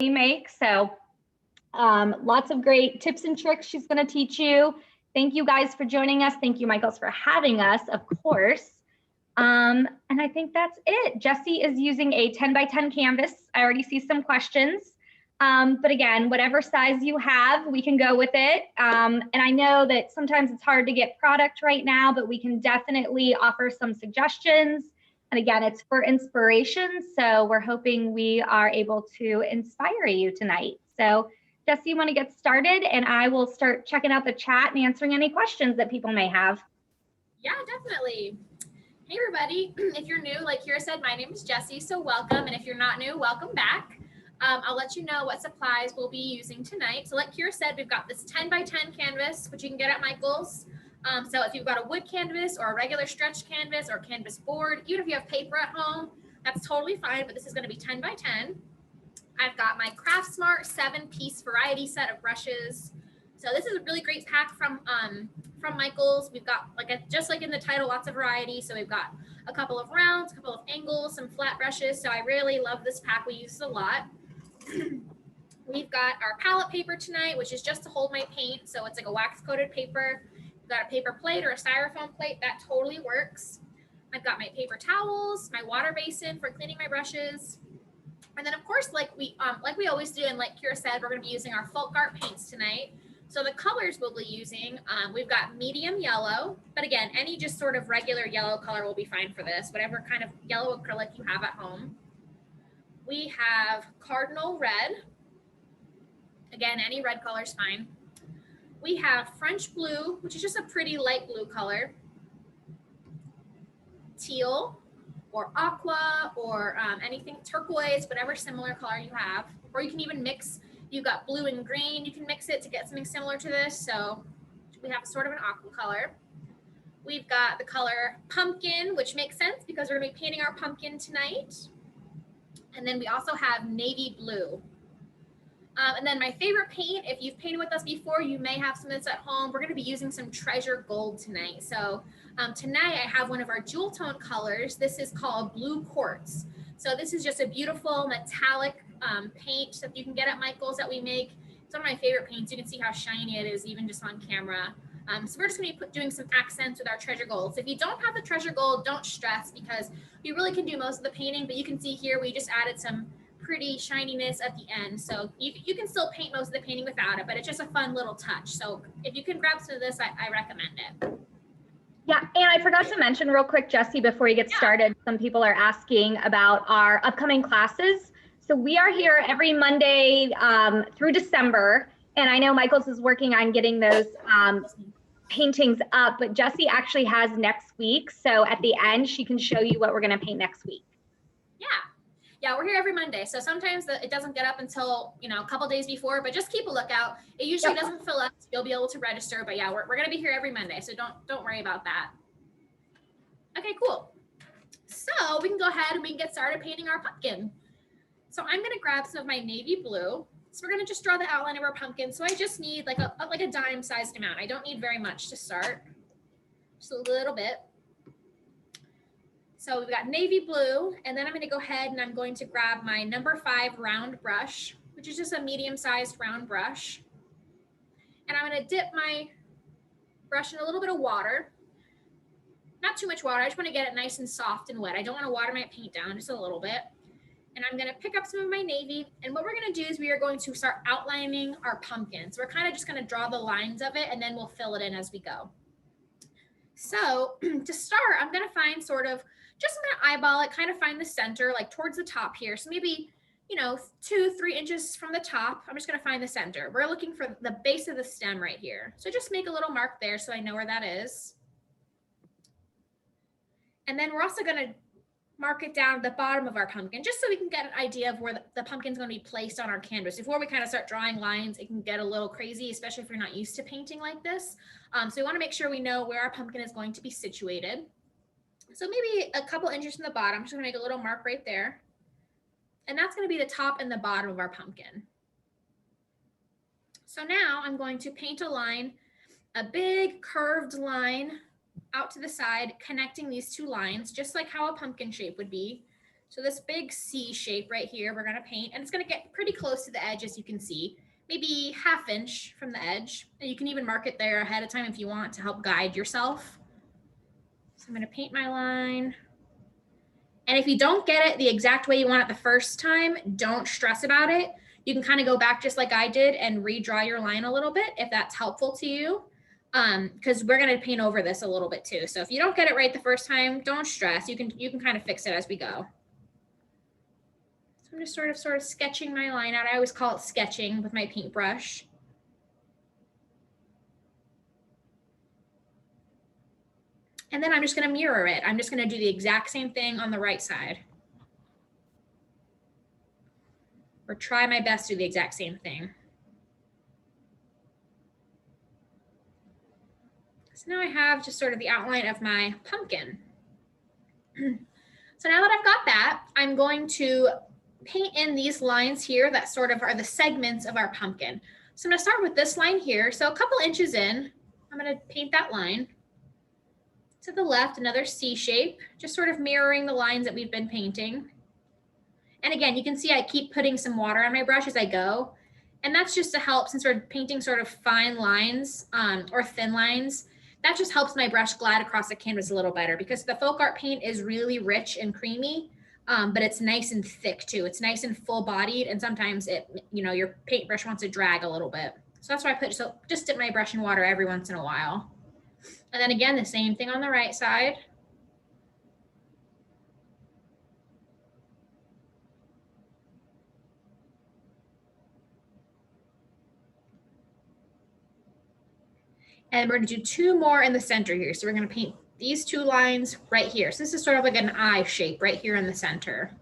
make. So lots of great tips and tricks she's going to teach you. Thank you guys for joining us. Thank you, Michaels, for having us, of course. And I think that's it. Jessie is using a 10 by 10 canvas. I already see some questions. But again, whatever size you have, we can go with it. And I know that sometimes it's hard to get product right now, but we can definitely offer some suggestions. And again, it's for inspiration. So we're hoping we are able to inspire you tonight. So Jessie, you want to get started, and I will start checking out the chat and answering any questions that people may have. Yeah, definitely. Hey everybody, if you're new, like Kira said, my name is Jessie, so welcome. And if you're not new, welcome back. I'll let you know what supplies we'll be using tonight. So like Kira said, we've got this 10 by 10 canvas, which you can get at Michael's. So if you've got a wood canvas or a regular stretch canvas or canvas board, even if you have paper at home, that's totally fine, but this is going to be 10 by 10. I've got my Craft Smart 7-piece variety set of brushes. So this is a really great pack from Michael's. We've got, just like in the title, lots of variety. So we've got a couple of rounds, a couple of angles, some flat brushes. So I really love this pack. We use it a lot. We've got our palette paper tonight, which is just to hold my paint. So it's like a wax coated paper. We've got a paper plate or a styrofoam plate. That totally works. I've got my paper towels, my water basin for cleaning my brushes. And then of course, like we always do, and like Kira said, we're going to be using our folk art paints tonight. So the colors we'll be using, we've got medium yellow, but again, any just sort of regular yellow color will be fine for this, whatever kind of yellow acrylic you have at home. We have Cardinal Red. Again, any red color is fine. We have French blue, which is just a pretty light blue color. Teal or aqua or anything turquoise, whatever similar color you have, or you can even mix. You've got blue and green, you can mix it to get something similar to this. So we have sort of an aqua color. We've got the color pumpkin, which makes sense because we're gonna be painting our pumpkin tonight. And then we also have navy blue. And then my favorite paint, if you've painted with us before, you may have some of this at home. We're gonna be using some treasure gold tonight. So tonight I have one of our jewel tone colors. This is called blue quartz. So this is just a beautiful metallic paint that you can get at Michael's that we make. It's one of my favorite paints. You can see how shiny it is even just on camera. So we're just going to be doing some accents with our treasure gold. So if you don't have the treasure gold, don't stress because we really can do most of the painting, but you can see here we just added some pretty shininess at the end. So you can still paint most of the painting without it, but it's just a fun little touch. So if you can grab some of this, I recommend it. Yeah, and I forgot to mention real quick, Jessie, before you get started, some people are asking about our upcoming classes. So we are here every Monday through December, and I know Michael's is working on getting those paintings up, but Jessie actually has next week. So at the end, she can show you what we're gonna paint next week. Yeah, we're here every Monday. So sometimes it doesn't get up until, a couple days before, but just keep a lookout. It usually doesn't fill up. So you'll be able to register, but yeah, we're gonna be here every Monday. So don't worry about that. Okay, cool. So we can go ahead and we can get started painting our pumpkin. So I'm gonna grab some of my navy blue. So we're gonna just draw the outline of our pumpkin. So I just need like a dime sized amount. I don't need very much to start, just a little bit. So we've got navy blue, and then I'm gonna go ahead and I'm going to grab my number 5 round brush, which is just a medium-sized round brush. And I'm gonna dip my brush in a little bit of water. Not too much water, I just wanna get it nice and soft and wet. I don't wanna water my paint down, just a little bit. And I'm gonna pick up some of my navy, and what we're gonna do is we are going to start outlining our pumpkin. So we're kind of just gonna draw the lines of it, and then we'll fill it in as we go. So to start, I'm gonna find just I'm gonna eyeball it, kind of find the center, like towards the top here. So maybe, 2-3 inches from the top, I'm just gonna find the center. We're looking for the base of the stem right here. So just make a little mark there so I know where that is. And then we're also gonna mark it down at the bottom of our pumpkin, just so we can get an idea of where the pumpkin's gonna be placed on our canvas. Before we kind of start drawing lines, it can get a little crazy, especially if you're not used to painting like this. So we wanna make sure we know where our pumpkin is going to be situated. So maybe a couple inches from the bottom, I'm just gonna make a little mark right there. And that's gonna be the top and the bottom of our pumpkin. So now I'm going to paint a line, a big curved line out to the side, connecting these two lines, just like how a pumpkin shape would be. So this big C shape right here, we're gonna paint, and it's gonna get pretty close to the edge, as you can see, maybe 1/2 inch from the edge. And you can even mark it there ahead of time if you want to help guide yourself. So I'm gonna paint my line. And if you don't get it the exact way you want it the first time, don't stress about it. You can kind of go back just like I did and redraw your line a little bit if that's helpful to you. Because we're gonna paint over this a little bit too. So if you don't get it right the first time, don't stress. You can kind of fix it as we go. So I'm just sort of sketching my line out. I always call it sketching with my paintbrush. And then I'm just gonna mirror it. I'm just gonna do the exact same thing on the right side. Or try my best to do the exact same thing. So now I have just sort of the outline of my pumpkin. So now that I've got that, I'm going to paint in these lines here that sort of are the segments of our pumpkin. So I'm gonna start with this line here. So a couple inches in, I'm gonna paint that line. To the left, another C shape, just sort of mirroring the lines that we've been painting. And again, you can see I keep putting some water on my brush as I go. And that's just to help, since we're painting sort of fine lines or thin lines, that just helps my brush glide across the canvas a little better, because the folk art paint is really rich and creamy, but it's nice and thick too. It's nice and full bodied. And sometimes your paintbrush wants to drag a little bit. So that's why I just dip my brush in water every once in a while. And then again, the same thing on the right side. And we're gonna do 2 more in the center here. So we're gonna paint these 2 lines right here. So this is sort of like an eye shape right here in the center.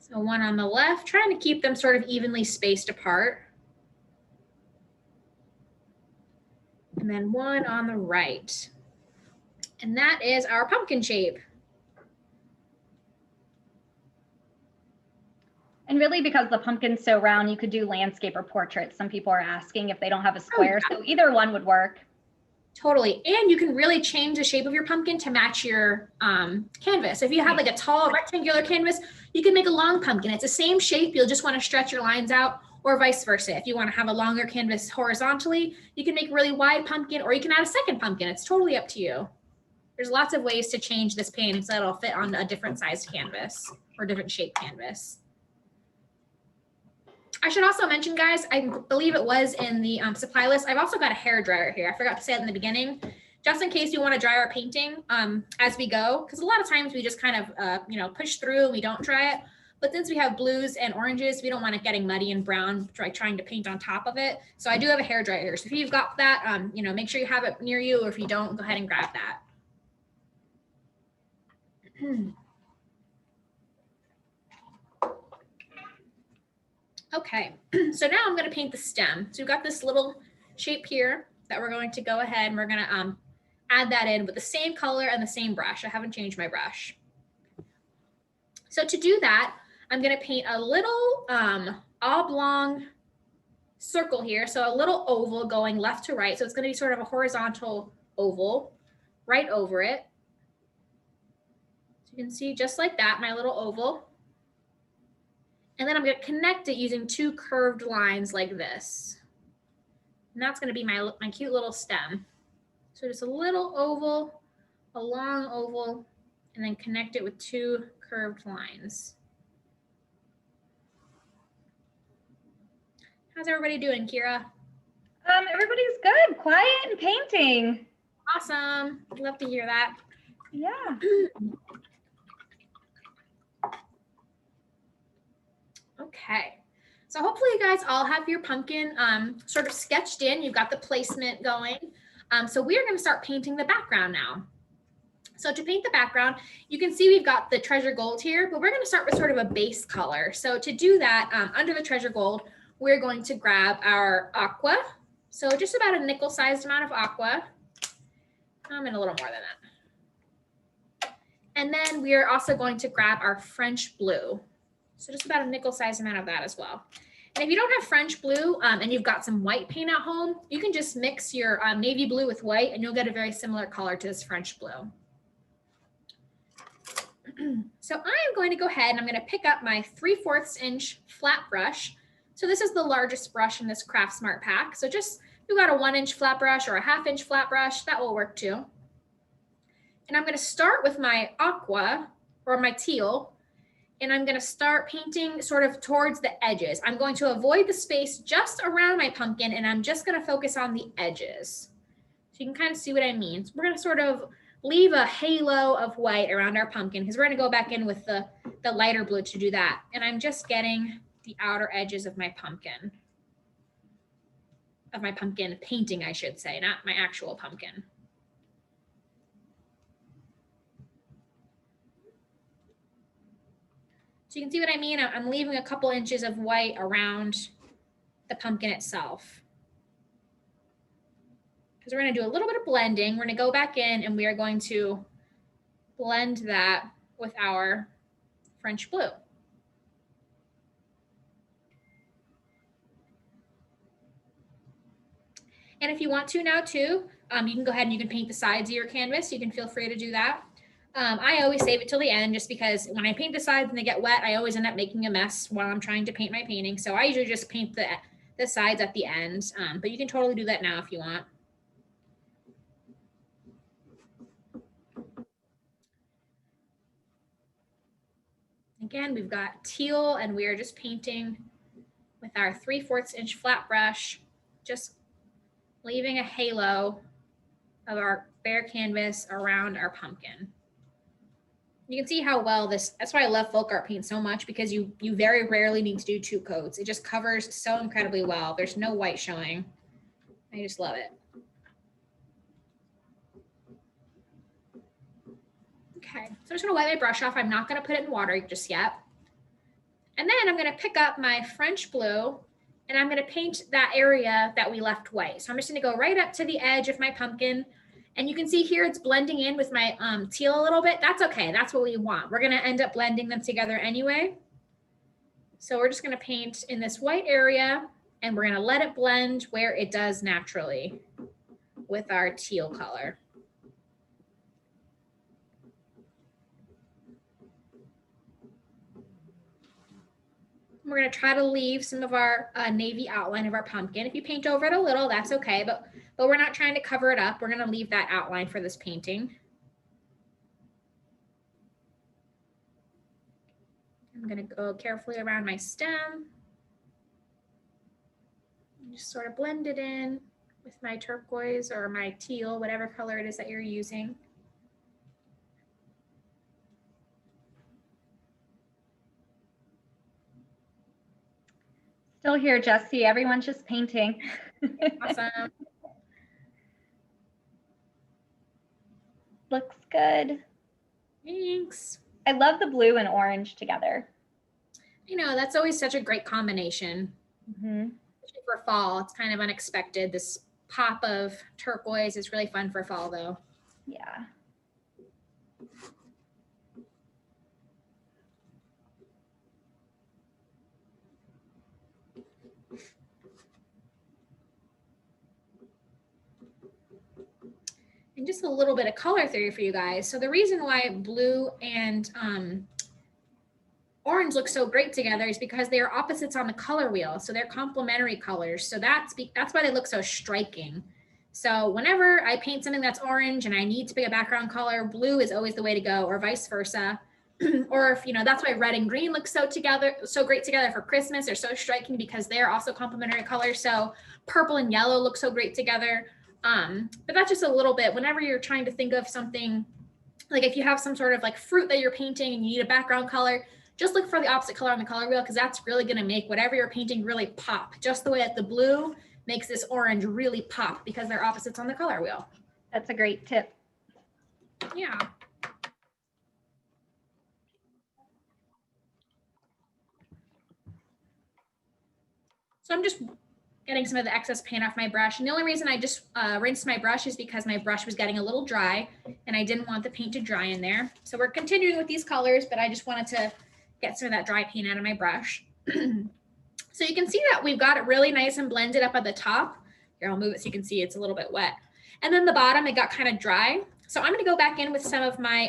So one on the left, trying to keep them sort of evenly spaced apart. And then one on the right. And that is our pumpkin shape. And really, because the pumpkin's so round, you could do landscape or portrait. Some people are asking if they don't have a square, so either one would work. Totally. And you can really change the shape of your pumpkin to match your canvas. If you have like a tall rectangular canvas, you can make a long pumpkin. It's the same shape. You'll just want to stretch your lines out, or vice versa. If you want to have a longer canvas horizontally, you can make a really wide pumpkin, or you can add a second pumpkin. It's totally up to you. There's lots of ways to change this painting so that it'll fit on a different sized canvas or different shaped canvas. I should also mention, guys, I believe it was in the supply list, I've also got a hair dryer here. I forgot to say it in the beginning, just in case you want to dry our painting as we go, because a lot of times we just kind of push through and we don't dry it. But since we have blues and oranges, we don't want it getting muddy and brown trying to paint on top of it. So I do have a hair dryer here. So if you've got that, make sure you have it near you, or if you don't, go ahead and grab that. Okay, so now I'm going to paint the stem. So we've got this little shape here that we're going to go ahead and we're going to add that in with the same color and the same brush. I haven't changed my brush. So to do that, I'm going to paint a little oblong circle here. So a little oval going left to right. So it's going to be sort of a horizontal oval right over it. So you can see just like that, my little oval. And then I'm going to connect it using 2 curved lines like this. And that's going to be my cute little stem. So just a little oval, a long oval, and then connect it with 2 curved lines. How's everybody doing, Kira? Everybody's good, quiet and painting. Awesome. I'd love to hear that. Yeah. Okay, so hopefully you guys all have your pumpkin sort of sketched in. You've got the placement going. So we are going to start painting the background now. So to paint the background, you can see we've got the treasure gold here, but we're going to start with sort of a base color. So to do that, under the treasure gold, we're going to grab our aqua. So just about a nickel-sized amount of aqua. And a little more than that. And then we are also going to grab our French blue. So just about a nickel-sized amount of that as well. And if you don't have French blue and you've got some white paint at home, you can just mix your navy blue with white and you'll get a very similar color to this French blue. So I am going to go ahead and I'm going to pick up my 3/4 inch flat brush. So this is the largest brush in this Craft Smart pack. So just, if you got a 1 inch flat brush or a 1/2 inch flat brush, that will work too. And I'm going to start with my aqua or my teal, and I'm going to start painting sort of towards the edges. I'm going to avoid the space just around my pumpkin, and I'm just going to focus on the edges. So you can kind of see what I mean. So we're going to sort of leave a halo of white around our pumpkin because we're going to go back in with the lighter blue to do that. And I'm just getting the outer edges of my pumpkin painting, I should say, not my actual pumpkin. So you can see what I mean. I'm leaving a couple inches of white around the pumpkin itself. Because we're going to do a little bit of blending. We're going to go back in and we are going to blend that with our French blue. And if you want to now too, you can go ahead and you can paint the sides of your canvas. You can feel free to do that. I always save it till the end just because when I paint the sides and they get wet, I always end up making a mess while I'm trying to paint my painting. So I usually just paint the sides at the end, but you can totally do that now if you want. Again, we've got teal and we are just painting with our 3/4 inch flat brush, just leaving a halo of our bare canvas around our pumpkin. You can see how well that's why I love folk art paint so much, because you very rarely need to do 2 coats. It just covers so incredibly well. There's no white showing. I just love it. Okay, so I'm just gonna wipe my brush off. I'm not gonna put it in water just yet. And then I'm gonna pick up my French blue and I'm gonna paint that area that we left white. So I'm just gonna go right up to the edge of my pumpkin. And you can see here it's blending in with my teal a little bit. That's okay, that's what we want. We're gonna end up blending them together anyway. So we're just gonna paint in this white area and we're gonna let it blend where it does naturally with our teal color. We're going to try to leave some of our navy outline of our pumpkin. If you paint over it a little, that's okay, but we're not trying to cover it up. We're going to leave that outline for this painting. I'm going to go carefully around my stem. Just sort of blend it in with my turquoise or my teal, whatever color it is that you're using. Still here, Jessie. Everyone's just painting. Awesome. Looks good. Thanks. I love the blue and orange together. You know, that's always such a great combination. Mm-hmm. Especially for fall, it's kind of unexpected. This pop of turquoise is really fun for fall, though. Yeah. And just a little bit of color theory for you guys. So the reason why blue and orange look so great together is because they are opposites on the color wheel. So they're complementary colors. So that's why they look so striking. So whenever I paint something that's orange and I need to pick a background color, blue is always the way to go, or vice versa. Or if, you know, that's why red and green look so great together for Christmas. They're so striking because they're also complementary colors. So purple and yellow look so great together. But that's just a little bit, whenever you're trying to think of something, like if you have some sort of like fruit that you're painting and you need a background color, just look for the opposite color on the color wheel, because that's really going to make whatever you're painting really pop, just the way that the blue makes this orange really pop because they're opposites on the color wheel. That's a great tip. Yeah. So I'm just getting some of the excess paint off my brush. And the only reason I just rinsed my brush is because my brush was getting a little dry and I didn't want the paint to dry in there. So we're continuing with these colors, but I just wanted to get some of that dry paint out of my brush. So you can see that we've got it really nice and blended up at the top. Here, I'll move it so you can see it's a little bit wet. And then the bottom, it got kind of dry. So I'm going to go back in with some of my,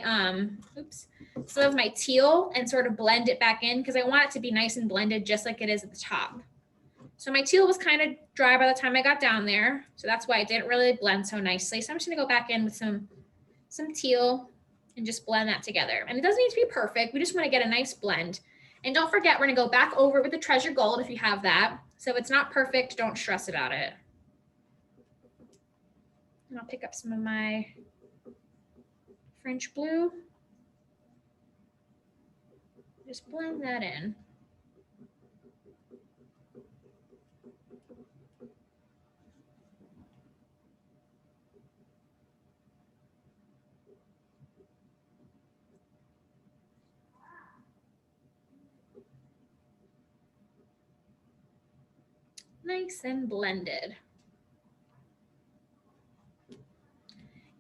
some of my teal and sort of blend it back in because I want it to be nice and blended just like it is at the top. So my teal was kind of dry by the time I got down there. So that's why it didn't really blend so nicely. So I'm just going to go back in with some teal and just blend that together. And it doesn't need to be perfect. We just want to get a nice blend. And don't forget, we're going to go back over with the treasure gold if you have that. So if it's not perfect, don't stress about it. And I'll pick up some of my French blue. Just blend that in. Nice and blended.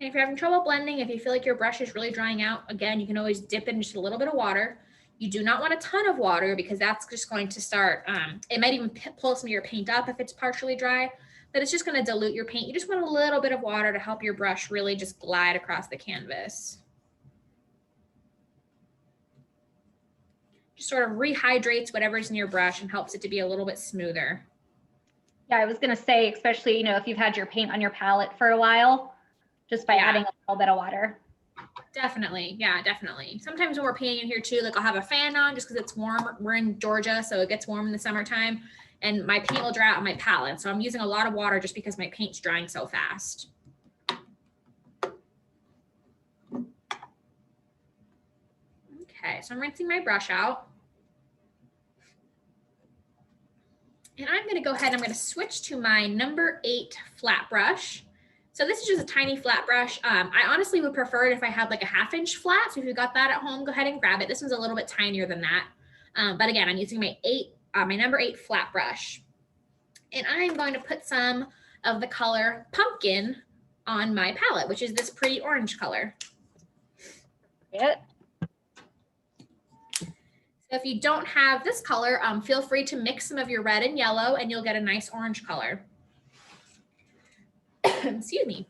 And if you're having trouble blending, if you feel like your brush is really drying out, again, you can always dip in just a little bit of water. You do not want a ton of water because that's just going to start, it might even pull some of your paint up if it's partially dry, but it's just going to dilute your paint. You just want a little bit of water to help your brush really just glide across the canvas. Just sort of rehydrates whatever's in your brush and helps it to be a little bit smoother. Yeah, I was going to say, especially, if you've had your paint on your palette for a while, just by adding a little bit of water. Definitely. Yeah, definitely. Sometimes when we're painting in here too, like I'll have a fan on just because it's warm. We're in Georgia, so it gets warm in the summertime and my paint will dry out on my palette. So I'm using a lot of water just because my paint's drying so fast. Okay, so I'm rinsing my brush out. And I'm going to go ahead, I'm going to switch to my number 8 flat brush. So this is just a tiny flat brush. I honestly would prefer it if I had like a 1/2 inch flat. So if you've got that at home, go ahead and grab it. This one's a little bit tinier than that. But again, I'm using my number 8 flat brush. And I'm going to put some of the color Pumpkin on my palette, which is this pretty orange color. Yeah. So if you don't have this color, feel free to mix some of your red and yellow and you'll get a nice orange color. Excuse me.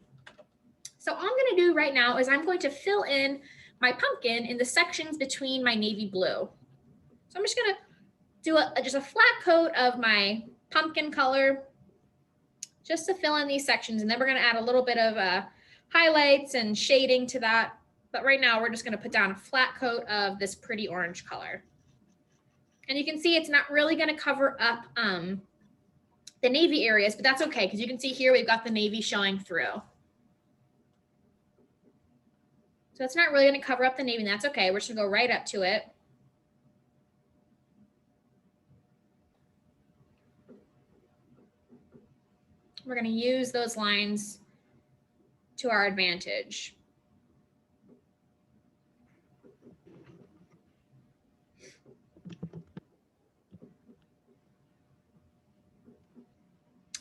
So all I'm going to do right now is I'm going to fill in my pumpkin in the sections between my navy blue. So I'm just going to do just a flat coat of my pumpkin color just to fill in these sections. And then we're going to add a little bit of highlights and shading to that. But right now we're just going to put down a flat coat of this pretty orange color. And you can see it's not really going to cover up the navy areas, but that's okay because you can see here we've got the navy showing through. So it's not really going to cover up the navy, and that's okay. We're just going to go right up to it. We're going to use those lines to our advantage.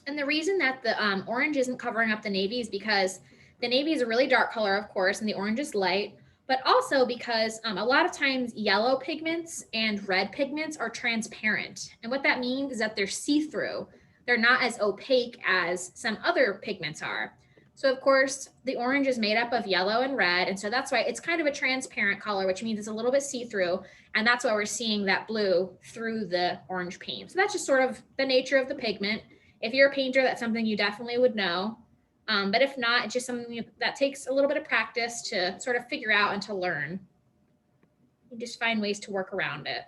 And the reason that the orange isn't covering up the navy is because the navy is a really dark color, of course, and the orange is light, but also because a lot of times yellow pigments and red pigments are transparent. And what that means is that they're see-through. They're not as opaque as some other pigments are. So of course, the orange is made up of yellow and red. And so that's why it's kind of a transparent color, which means it's a little bit see-through. And that's why we're seeing that blue through the orange paint. So that's just sort of the nature of the pigment. If you're a painter, that's something you definitely would know. But if not, it's just something that takes a little bit of practice to sort of figure out and to learn. You just find ways to work around it.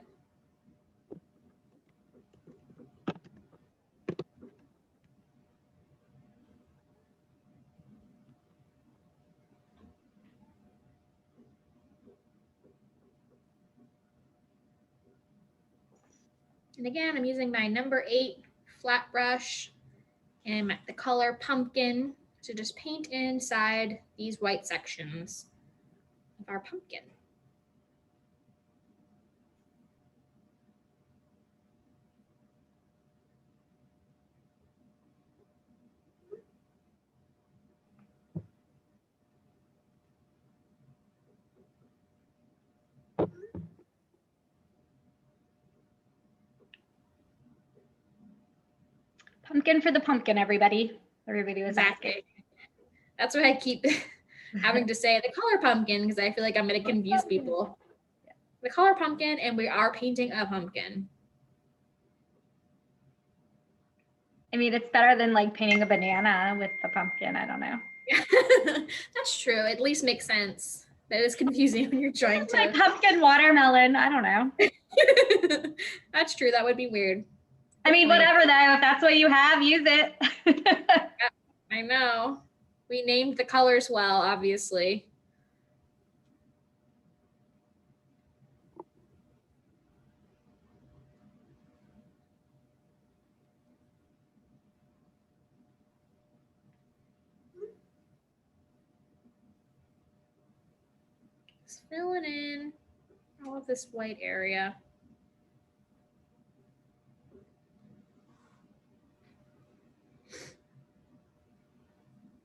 And again, I'm using my number 8 flat brush and the color Pumpkin to just paint inside these white sections of our pumpkin. Pumpkin for the pumpkin, everybody. Everybody was Exactly. asking. That's what I keep having to say the color pumpkin because I feel like I'm going to confuse people. The color pumpkin, and we are painting a pumpkin. I mean, it's better than like painting a banana with the pumpkin. I don't know. That's true. At least makes sense. That is confusing when you're trying to. Like pumpkin watermelon. I don't know. That's true. That would be weird. I mean, whatever though. If that's what you have, use it. Yeah, I know. We named the colors well, obviously. Just filling in all of this white area.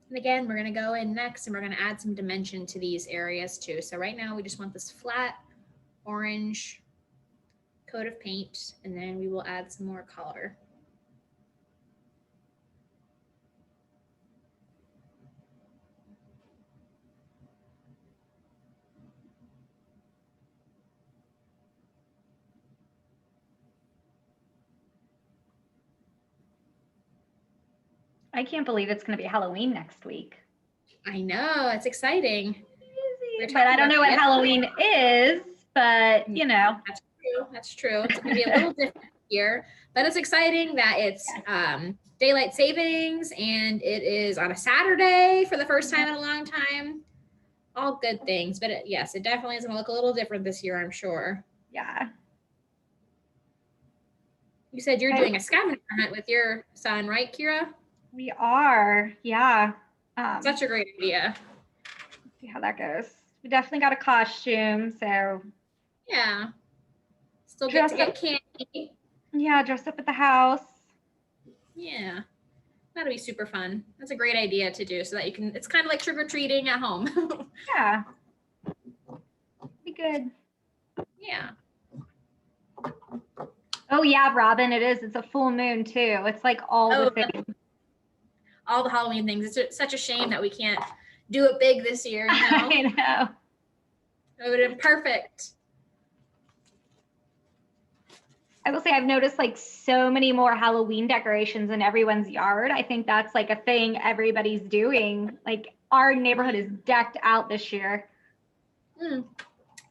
And again, we're going to go in next and we're going to add some dimension to these areas too. So right now we just want this flat orange coat of paint, and then we will add some more color. I can't believe it's going to be Halloween next week. I know, it's exciting. But I don't know what Halloween is, but you know. That's true. That's true. It's going to be a little different here, but it's exciting that it's daylight savings and it is on a Saturday for the first time in a long time. All good things, but yes, it definitely is going to look a little different this year, I'm sure. Yeah. You said you're doing a scavenger hunt with your son, right, Kira? We are, yeah. Such a great idea. See how that goes. We definitely got a costume, so. Yeah. Still get to get candy. Yeah, dress up at the house. Yeah. That'll be super fun. That's a great idea to do so that you can, it's kind of like trick-or-treating at home. Yeah. Be good. Yeah. Oh yeah, Robin, it is. It's a full moon too. It's like all the things. All the Halloween things. It's such a shame that we can't do it big this year, you know? I know. It would have been perfect. I will say I've noticed like so many more Halloween decorations in everyone's yard. I think that's like a thing everybody's doing. Like our neighborhood is decked out this year. You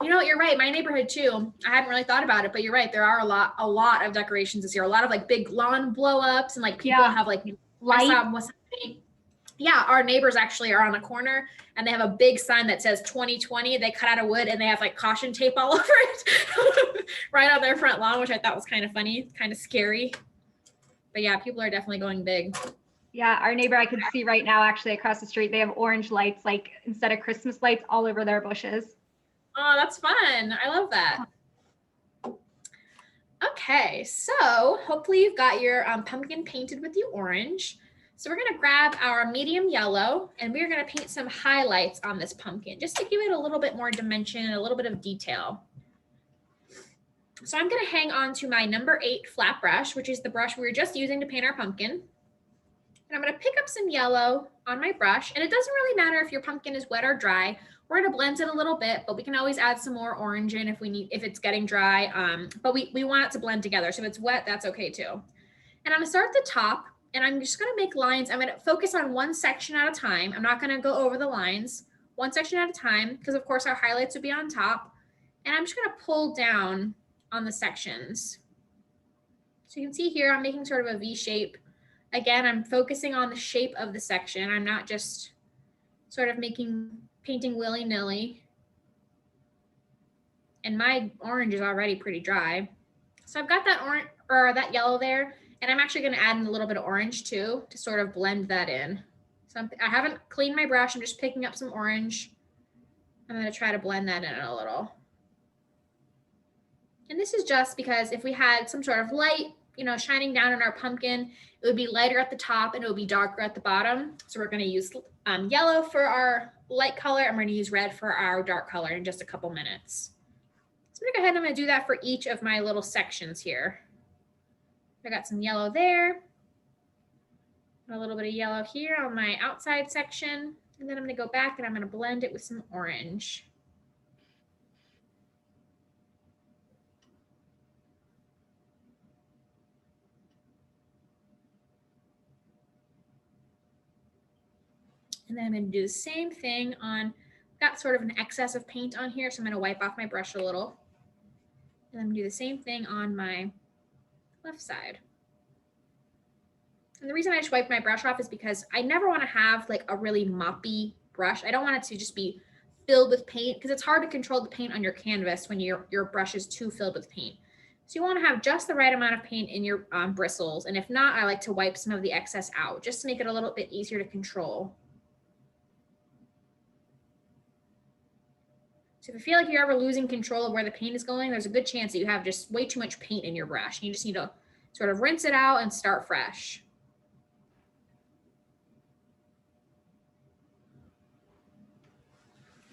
know, you're right. My neighborhood too. I hadn't really thought about it, but you're right. There are a lot of decorations this year. A lot of like big lawn blow-ups and like people have like lights. Yeah, our neighbors actually are on a corner and they have a big sign that says 2020. They cut out of wood and they have like caution tape all over it right on their front lawn, which I thought was kind of funny, kind of scary. But yeah, people are definitely going big. Yeah, our neighbor I can see right now actually across the street, they have orange lights like instead of Christmas lights all over their bushes. Oh, that's fun. I love that. Okay, so hopefully you've got your pumpkin painted with the orange. So we're going to grab our medium yellow and we're going to paint some highlights on this pumpkin just to give it a little bit more dimension and a little bit of detail. So I'm going to hang on to my number 8 flat brush, which is the brush we were just using to paint our pumpkin. And I'm going to pick up some yellow on my brush. And it doesn't really matter if your pumpkin is wet or dry. We're going to blend it a little bit, but we can always add some more orange in if it's getting dry. But we want it to blend together. So if it's wet, that's okay too. And I'm going to start at the top. And I'm just going to make lines. I'm going to focus on one section at a time. I'm not going to go over the lines, one section at a time, because of course our highlights would be on top. And I'm just going to pull down on the sections. So you can see here, I'm making sort of a V shape. Again, I'm focusing on the shape of the section. I'm not just sort of painting willy-nilly. And my orange is already pretty dry. So I've got that orange or that yellow there. And I'm actually going to add in a little bit of orange too to sort of blend that in. So I haven't cleaned my brush. I'm just picking up some orange. I'm going to try to blend that in a little. And this is just because if we had some sort of light, you know, shining down on our pumpkin, it would be lighter at the top and it would be darker at the bottom. So we're going to use yellow for our light color. I'm going to use red for our dark color in just a couple minutes. So I'm going to go ahead and I'm going to do that for each of my little sections here. I got some yellow there, a little bit of yellow here on my outside section, And then I'm going to go back and I'm going to blend it with some orange. And then I'm going to do the same thing on, got sort of an excess of paint on here, so I'm going to wipe off my brush a little. And I'm going to do the same thing on my left side. And the reason I just wipe my brush off is because I never want to have like a really moppy brush. I don't want it to just be filled with paint, because it's hard to control the paint on your canvas when your brush is too filled with paint. So you want to have just the right amount of paint in your bristles. And if not, I like to wipe some of the excess out just to make it a little bit easier to control. So if you feel like you're ever losing control of where the paint is going, there's a good chance that you have just way too much paint in your brush. You just need to sort of rinse it out and start fresh.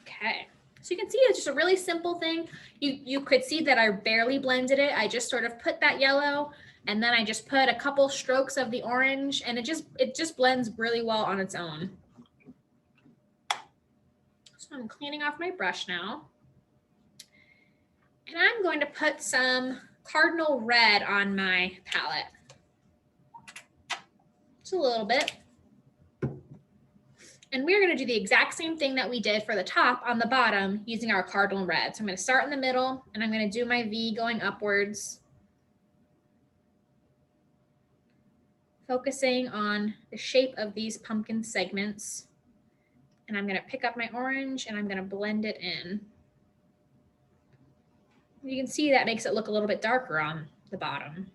Okay, so you can see it's just a really simple thing. You could see that I barely blended it. I just sort of put that yellow and then I just put a couple strokes of the orange, and it just blends really well on its own. So I'm cleaning off my brush now. And I'm going to put some Cardinal Red on my palette. Just a little bit. And we're going to do the exact same thing that we did for the top on the bottom using our Cardinal Red. So I'm going to start in the middle and I'm going to do my V going upwards, focusing on the shape of these pumpkin segments. And I'm going to pick up my orange and I'm going to blend it in. You can see that makes it look a little bit darker on the bottom.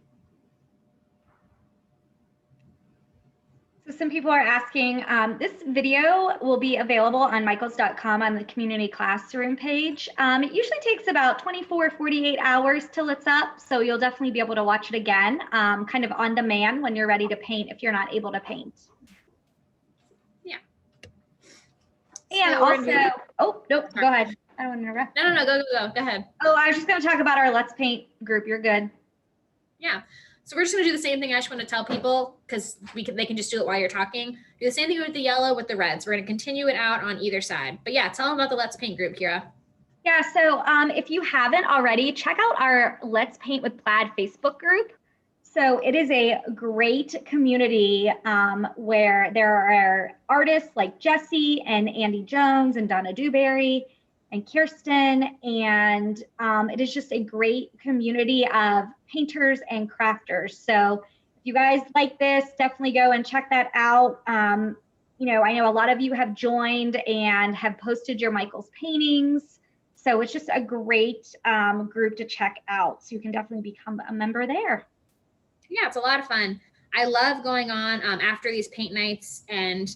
So some people are asking, this video will be available on michaels.com on the community classroom page. It usually takes about 24, 48 hours till it's up. So you'll definitely be able to watch it again, kind of on demand when you're ready to paint if you're not able to paint. Yeah. And so also, oh, nope, go ahead. I don't want to interrupt. No, go ahead. Oh, I was just going to talk about our Let's Paint group. You're good. Yeah. So we're just going to do the same thing. I just want to tell people, because they can just do it while you're talking. Do the same thing with the yellow with the reds. We're going to continue it out on either side. But yeah, tell them about the Let's Paint group, Kira. Yeah, so if you haven't already, check out our Let's Paint with Plaid Facebook group. So it is a great community where there are artists like Jesse and Andy Jones and Donna Dewberry and Kirsten, and it is just a great community of painters and crafters. So if you guys like this, definitely go and check that out. You know, I know a lot of you have joined and have posted your Michaels paintings. So it's just a great group to check out. So you can definitely become a member there. Yeah, it's a lot of fun. I love going on after these paint nights, and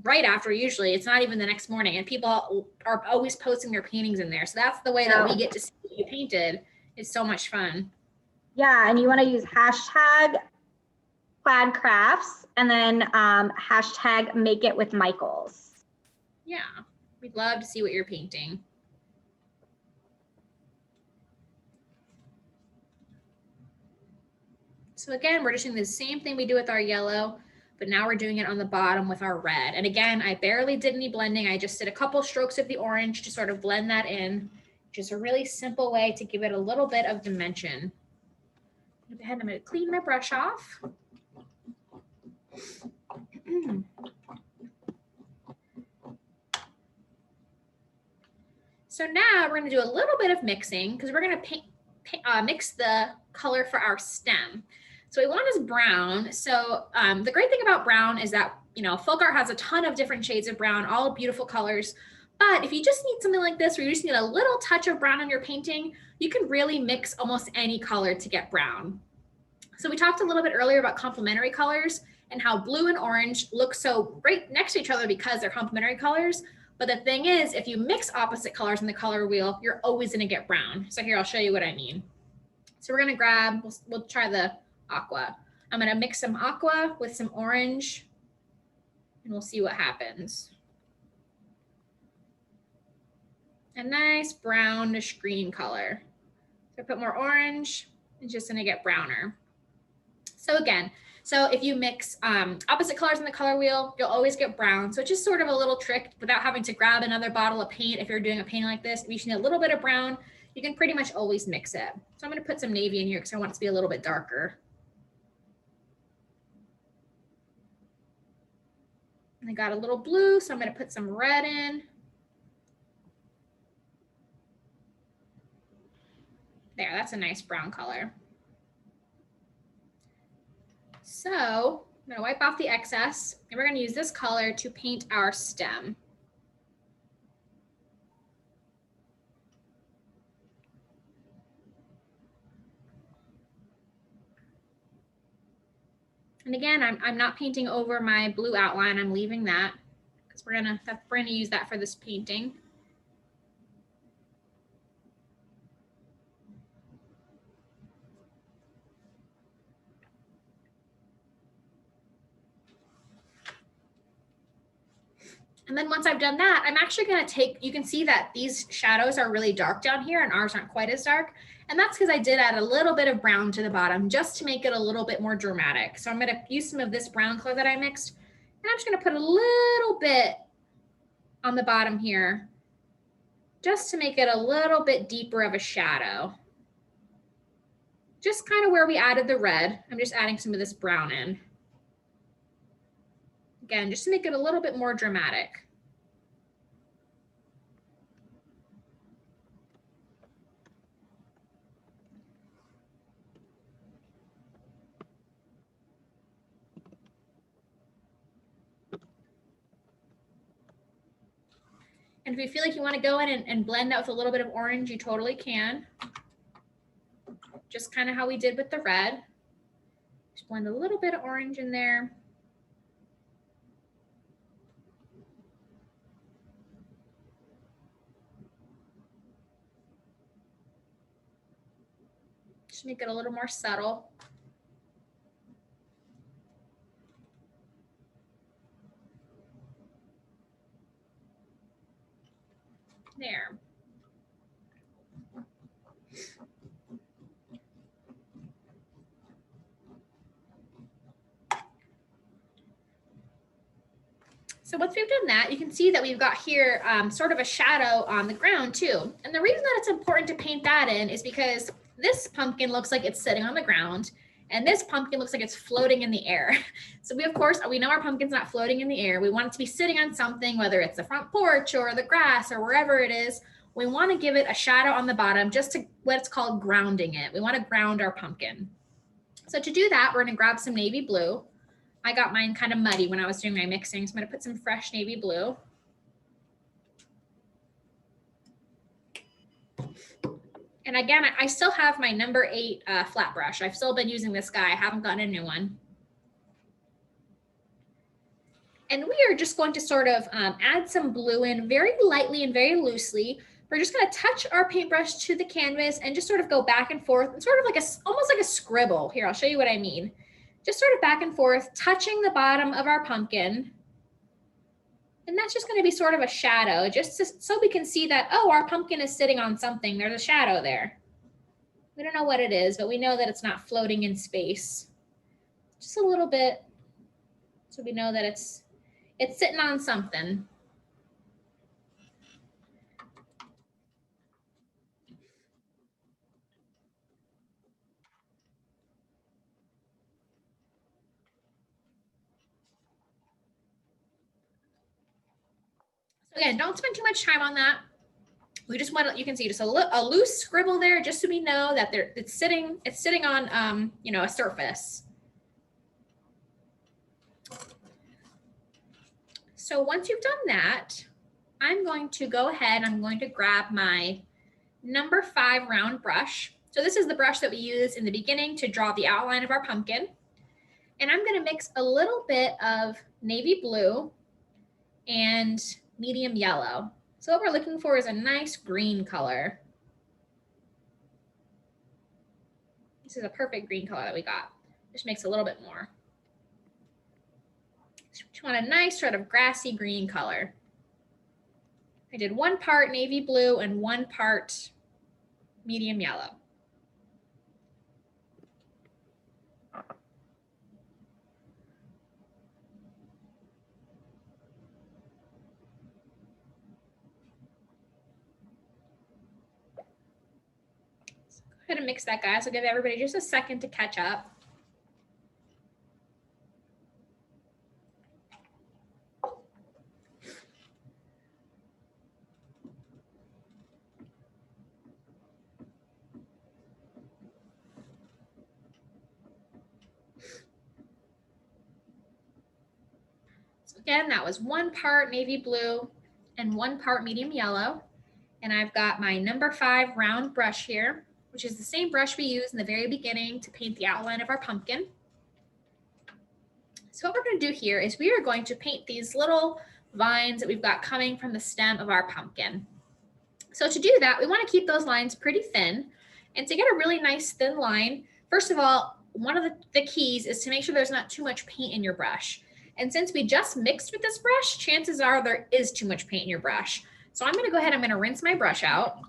right after, usually it's not even the next morning, and people are always posting their paintings in there. So that's the way that we get to see what you painted. It's so much fun. Yeah, and you want to use hashtag Plaid Crafts and then hashtag Make It with Michaels. Yeah, we'd love to see what you're painting. So again, we're just doing the same thing we do with our yellow, but now we're doing it on the bottom with our red. And again, I barely did any blending. I just did a couple strokes of the orange to sort of blend that in, which is a really simple way to give it a little bit of dimension. Go ahead, I'm going to clean my brush off. So now we're going to do a little bit of mixing, because we're going to mix the color for our stem. So we want is brown. So the great thing about brown is that, you know, folk art has a ton of different shades of brown, all beautiful colors. But if you just need something like this, where you just need a little touch of brown on your painting, you can really mix almost any color to get brown. So we talked a little bit earlier about complementary colors and how blue and orange look so great next to each other because they're complementary colors. But the thing is, if you mix opposite colors in the color wheel, you're always going to get brown. So here, I'll show you what I mean. So we're going to grab, we'll try the aqua. I'm going to mix some aqua with some orange, and we'll see what happens. A nice brownish green color. So I put more orange, it's just going to get browner. So again, So if you mix opposite colors in the color wheel, you'll always get brown. So it's just sort of a little trick without having to grab another bottle of paint. If you're doing a painting like this, if you need a little bit of brown, you can pretty much always mix it. So I'm going to put some navy in here because I want it to be a little bit darker. And I got a little blue, so I'm going to put some red in. There, that's a nice brown color. So I'm going to wipe off the excess, and we're going to use this color to paint our stem. And again, I'm not painting over my blue outline. I'm leaving that because we're gonna use that for this painting. And then once I've done that, I'm actually going to take, you can see that these shadows are really dark down here and ours aren't quite as dark. And that's because I did add a little bit of brown to the bottom just to make it a little bit more dramatic. So I'm going to use some of this brown color that I mixed, and I'm just going to put a little bit on the bottom here just to make it a little bit deeper of a shadow. Just kind of where we added the red, I'm just adding some of this brown in. Again, just to make it a little bit more dramatic. And if you feel like you want to go in and blend that with a little bit of orange, you totally can. Just kind of how we did with the red. Just blend a little bit of orange in there. Just make it a little more subtle. There. So once we've done that, you can see that we've got here sort of a shadow on the ground too. And the reason that it's important to paint that in is because this pumpkin looks like it's sitting on the ground and this pumpkin looks like it's floating in the air. So we know our pumpkin's not floating in the air. We want it to be sitting on something, whether it's the front porch or the grass or wherever it is. We want to give it a shadow on the bottom, just to what's called grounding it. We want to ground our pumpkin. So to do that, we're going to grab some navy blue. I got mine kind of muddy when I was doing my mixing, so I'm going to put some fresh navy blue. And again, I still have my number 8 flat brush. I've still been using this guy. I haven't gotten a new one. And we are just going to sort of add some blue in very lightly and very loosely. We're just going to touch our paintbrush to the canvas and just sort of go back and forth, and sort of like almost like a scribble. Here, I'll show you what I mean. Just sort of back and forth, touching the bottom of our pumpkin. And that's just going to be sort of a shadow, just so we can see that, oh, our pumpkin is sitting on something. There's a shadow there. We don't know what it is, but we know that it's not floating in space. Just a little bit, so we know that it's sitting on something. Again, don't spend too much time on that. We just want to, you can see just a loose scribble there, just so we know that it's sitting on you know, a surface. So once you've done that, I'm going to go ahead, I'm going to grab my number 5 round brush. So this is the brush that we use in the beginning to draw the outline of our pumpkin. And I'm going to mix a little bit of navy blue and medium yellow. So what we're looking for is a nice green color. This is a perfect green color that we got. Just makes a little bit more. Just want a nice sort of grassy green color. I did 1 part navy blue and 1 part medium yellow. ahead and mix that, guys. I'll give everybody just a second to catch up. So again, that was 1 part navy blue and 1 part medium yellow. And I've got my number 5 round brush here, which is the same brush we used in the very beginning to paint the outline of our pumpkin. So what we're going to do here is we are going to paint these little vines that we've got coming from the stem of our pumpkin. So to do that, we want to keep those lines pretty thin. And to get a really nice thin line, first of all, one of the keys is to make sure there's not too much paint in your brush. And since we just mixed with this brush, chances are there is too much paint in your brush. So I'm going to go ahead, I'm going to rinse my brush out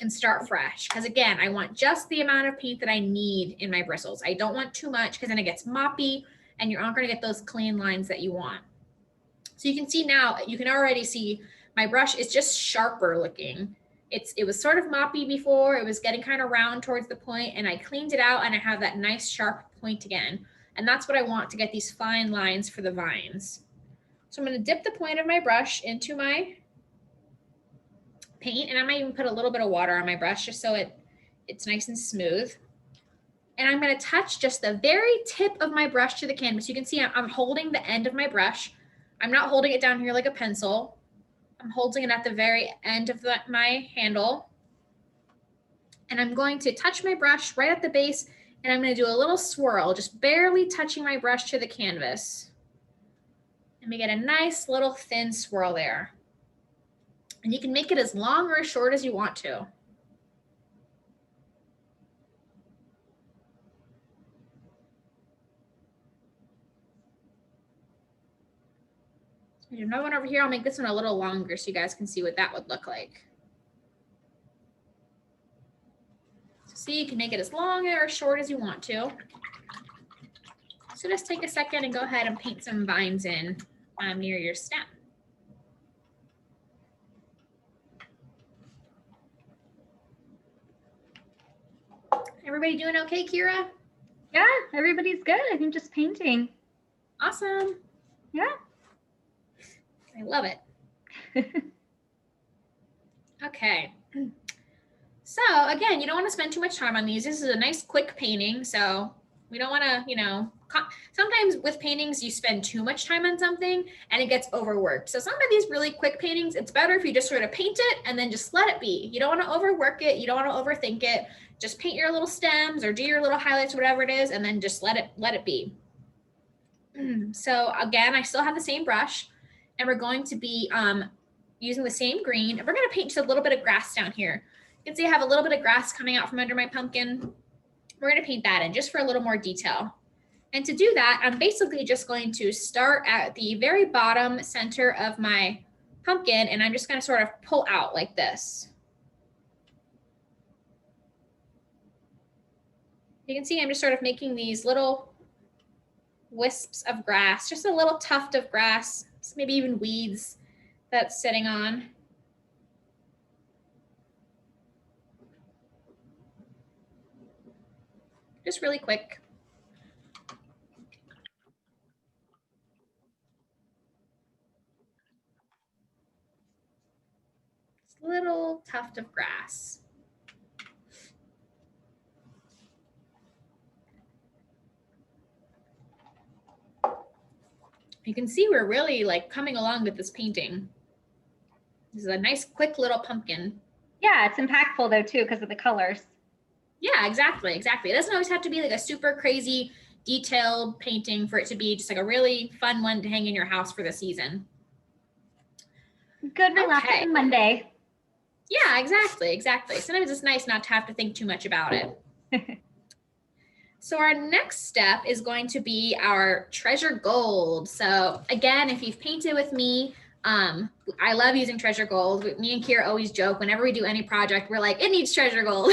and start fresh. Because again, I want just the amount of paint that I need in my bristles. I don't want too much because then it gets moppy and you're not going to get those clean lines that you want. So you can see now, you can already see my brush is just sharper looking. It was sort of moppy before, it was getting kind of round towards the point, and I cleaned it out and I have that nice sharp point again. And that's what I want to get these fine lines for the vines. So I'm going to dip the point of my brush into my paint, and I might even put a little bit of water on my brush just so it's nice and smooth. And I'm going to touch just the very tip of my brush to the canvas. You can see I'm holding the end of my brush. I'm not holding it down here like a pencil. I'm holding it at the very end of my handle. And I'm going to touch my brush right at the base, and I'm going to do a little swirl, just barely touching my brush to the canvas. And we get a nice little thin swirl there. And you can make it as long or as short as you want to. There's another one over here. I'll make this one a little longer so you guys can see what that would look like. So see, you can make it as long or as short as you want to. So just take a second and go ahead and paint some vines in near your stem. Everybody doing okay, Kira? Yeah, everybody's good. I think just painting. Awesome. Yeah. I love it. Okay. So again, you don't want to spend too much time on these. This is a nice quick painting. So we don't want to, sometimes with paintings, you spend too much time on something and it gets overworked. So some of these really quick paintings, it's better if you just sort of paint it and then just let it be. You don't want to overwork it. You don't want to overthink it. Just paint your little stems or do your little highlights, whatever it is, and then just let it be. So again, I still have the same brush. And we're going to be using the same green. And we're going to paint just a little bit of grass down here. You can see I have a little bit of grass coming out from under my pumpkin. We're going to paint that in just for a little more detail. And to do that, I'm basically just going to start at the very bottom center of my pumpkin, and I'm just going to sort of pull out like this. You can see I'm just sort of making these little wisps of grass, just a little tuft of grass, maybe even weeds that's sitting on. Just really quick. Just a little tuft of grass. You can see we're really like coming along with this painting. This is a nice, quick little pumpkin. Yeah, it's impactful though too because of the colors. Yeah, exactly. It doesn't always have to be like a super crazy detailed painting for it to be just like a really fun one to hang in your house for the season. Good relaxing Monday. Yeah, exactly. Sometimes it's nice not to have to think too much about it. So our next step is going to be our treasure gold. So again, if you've painted with me, I love using treasure gold. Me and Kira always joke whenever we do any project, we're like, it needs treasure gold.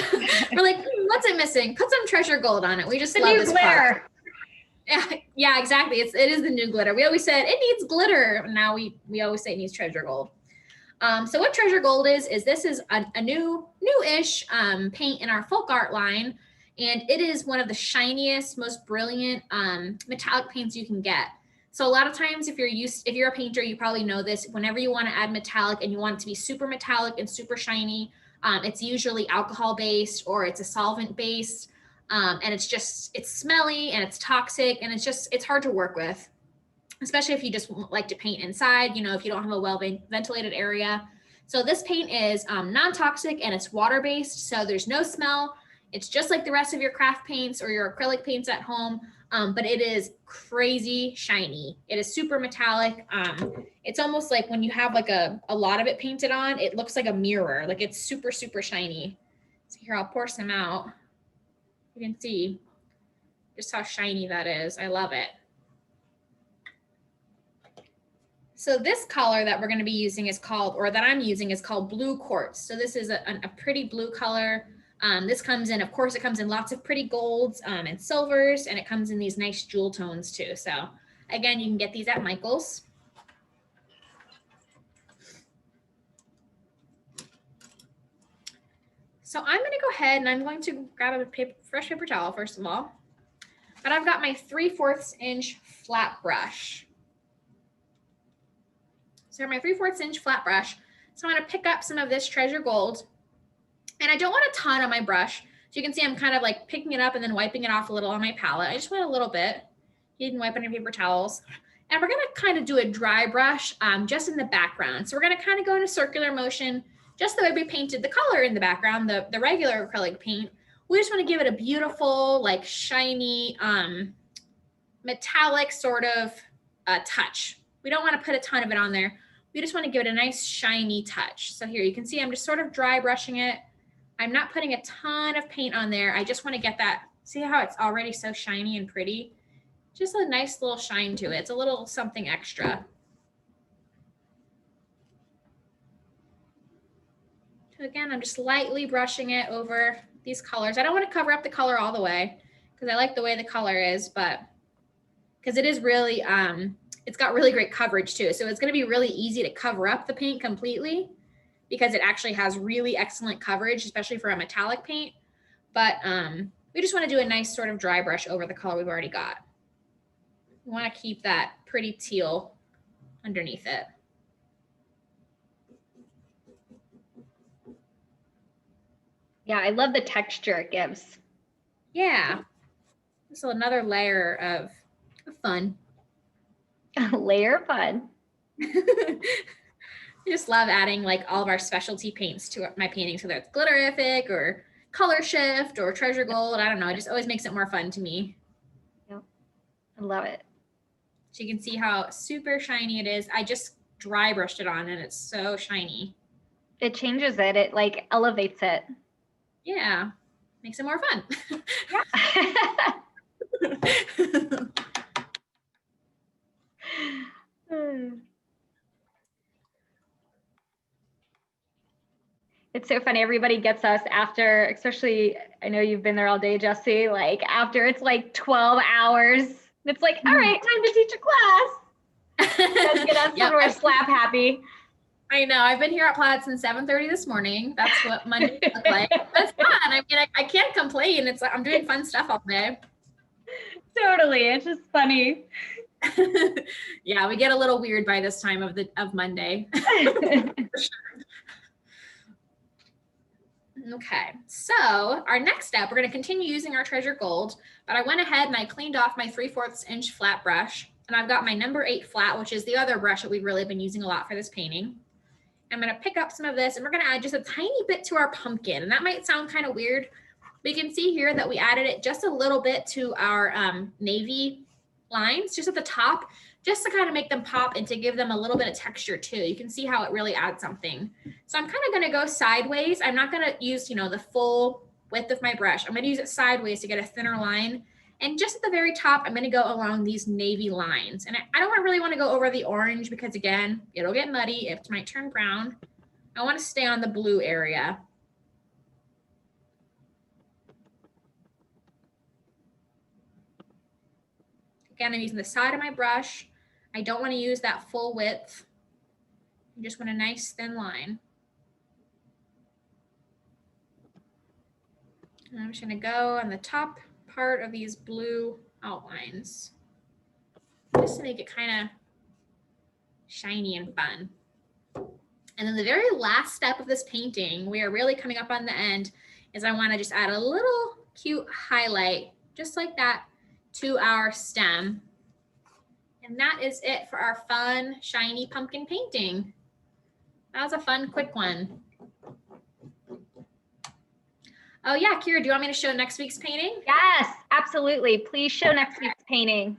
We're like, what's it missing? Put some treasure gold on it. We just love this part. Yeah, exactly. It is the new glitter. We always said it needs glitter. Now we always say it needs treasure gold. So what Treasure Gold is this is a new-ish paint in our folk art line. And it is one of the shiniest, most brilliant metallic paints you can get. So a lot of times if you're a painter, you probably know this, whenever you want to add metallic and you want it to be super metallic and super shiny, it's usually alcohol based or it's a solvent based. And it's smelly and it's toxic and it's hard to work with, especially if you just like to paint inside, if you don't have a well ventilated area. So this paint is non-toxic and it's water-based, so there's no smell. It's just like the rest of your craft paints or your acrylic paints at home, but it is crazy shiny. It is super metallic. It's almost like when you have like a lot of it painted on, it looks like a mirror. Like it's super, super shiny. So here, I'll pour some out. You can see just how shiny that is. I love it. So this color that we're going to be using is called, or that I'm using is called Blue Quartz. So this is a pretty blue color. This comes in, of course, it comes in lots of pretty golds and silvers, and it comes in these nice jewel tones too. So again, you can get these at Michael's. So I'm going to go ahead and I'm going to grab a fresh paper towel, first of all. But I've got my 3/4 inch flat brush. So my 3/4 inch flat brush. So I'm going to pick up some of this Treasure Gold. And I don't want a ton on my brush. So you can see I'm kind of like picking it up and then wiping it off a little on my palette. I just want a little bit. You can wipe on your paper towels. And we're going to kind of do a dry brush just in the background. So we're going to kind of go in a circular motion, just the way we painted the color in the background, the regular acrylic paint. We just want to give it a beautiful, like shiny, metallic sort of touch. We don't want to put a ton of it on there. We just want to give it a nice shiny touch. So here you can see I'm just sort of dry brushing it. I'm not putting a ton of paint on there. I just want to get that, see how it's already so shiny and pretty? Just a nice little shine to it. It's a little something extra. So again, I'm just lightly brushing it over these colors. I don't want to cover up the color all the way because I like the way the color is, but because it is really, it's got really great coverage too. So it's going to be really easy to cover up the paint completely because it actually has really excellent coverage, especially for a metallic paint. But we just want to do a nice sort of dry brush over the color we've already got. We want to keep that pretty teal underneath it. Yeah, I love the texture it gives. Yeah. So another layer of fun. Layer of fun. I just love adding like all of our specialty paints to my paintings, whether it's Glitterific or Color Shift or Treasure Gold. I don't know. It just always makes it more fun to me. Yep. I love it. So you can see how super shiny it is. I just dry brushed it on and it's so shiny. It changes it. It like elevates it. Yeah. Makes it more fun. Yeah. It's so funny. Everybody gets us after, especially, I know you've been there all day, Jesse, like after it's like 12 hours. It's like, all right, time to teach a class. Let's get us when we're slap happy. I know. I've been here at Plaid since 7:30 this morning. That's what Monday look like. That's fun. I mean, I can't complain. It's like I'm doing fun stuff all day. Totally. It's just funny. Yeah, we get a little weird by this time of Monday. Okay, so our next step, we're going to continue using our Treasure Gold, but I went ahead and I cleaned off my 3/4 inch flat brush, and I've got my number 8 flat, which is the other brush that we've really been using a lot for this painting. I'm going to pick up some of this and we're going to add just a tiny bit to our pumpkin, and that might sound kind of weird. We can see here that we added it just a little bit to our navy lines, just at the top, just to kind of make them pop and to give them a little bit of texture too. You can see how it really adds something. So I'm kind of going to go sideways. I'm not going to use, the full width of my brush. I'm going to use it sideways to get a thinner line. And just at the very top, I'm going to go along these navy lines. And I don't really want to go over the orange because again, it'll get muddy. It might turn brown. I want to stay on the blue area. Again, I'm using the side of my brush. I don't want to use that full width. You just want a nice thin line. And I'm just gonna go on the top part of these blue outlines, just to make it kind of shiny and fun. And then the very last step of this painting, we are really coming up on the end, is I want to just add a little cute highlight, just like that, to our stem. And that is it for our fun, shiny pumpkin painting. That was a fun, quick one. Oh yeah, Kira, do you want me to show next week's painting? Yes, absolutely. Please show next week's painting.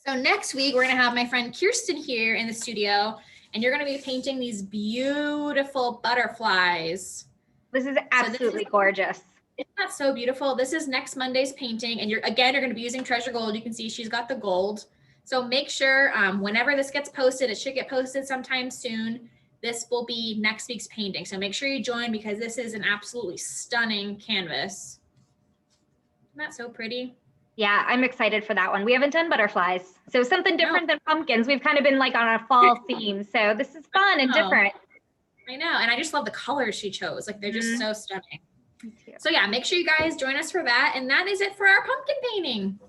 So next week, we're gonna have my friend Kirsten here in the studio, and you're gonna be painting these beautiful butterflies. This is absolutely gorgeous. Isn't that so beautiful? This is next Monday's painting, and you're gonna be using Treasure Gold. You can see she's got the gold. So make sure whenever this gets posted, it should get posted sometime soon. This will be next week's painting. So make sure you join, because this is an absolutely stunning canvas. Isn't that so pretty? Yeah, I'm excited for that one. We haven't done butterflies, so something different than pumpkins. We've kind of been like on a fall theme. So this is fun and different. I know. And I just love the colors she chose. Like, they're just so stunning. Me too. So yeah, make sure you guys join us for that. And that is it for our pumpkin painting.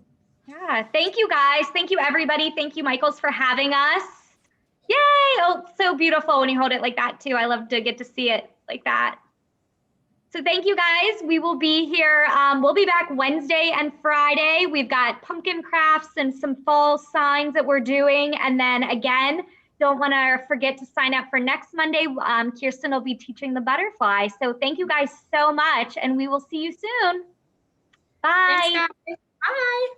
Yeah, thank you guys. Thank you, everybody. Thank you, Michaels, for having us. Yay! Oh, it's so beautiful when you hold it like that too. I love to get to see it like that. So thank you guys. We will be here. We'll be back Wednesday and Friday. We've got pumpkin crafts and some fall signs that we're doing. And then again, don't want to forget to sign up for next Monday. Kirsten will be teaching the butterfly. So thank you guys so much, and we will see you soon. Bye. Thanks, guys. Bye.